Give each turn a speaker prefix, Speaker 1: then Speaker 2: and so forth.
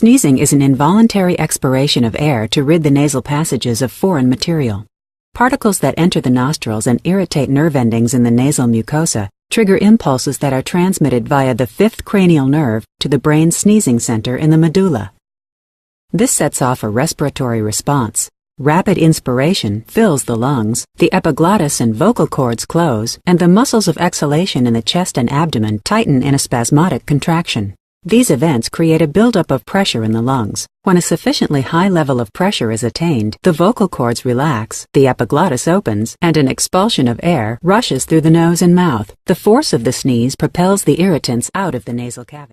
Speaker 1: Sneezing is an involuntary expiration of air to rid the nasal passages of foreign material. Particles that enter the nostrils and irritate nerve endings in the nasal mucosa trigger impulses that are transmitted via the fifth cranial nerve to the brain's sneezing center in the medulla. This sets off a respiratory response. Rapid inspiration fills the lungs, the epiglottis and vocal cords close, and the muscles of exhalation in the chest and abdomen tighten in a spasmodic contraction. These events create a buildup of pressure in the lungs. When a sufficiently high level of pressure is attained, the vocal cords relax, the epiglottis opens, and an expulsion of air rushes through the nose and mouth. The force of the sneeze propels the irritants out of the nasal cavity.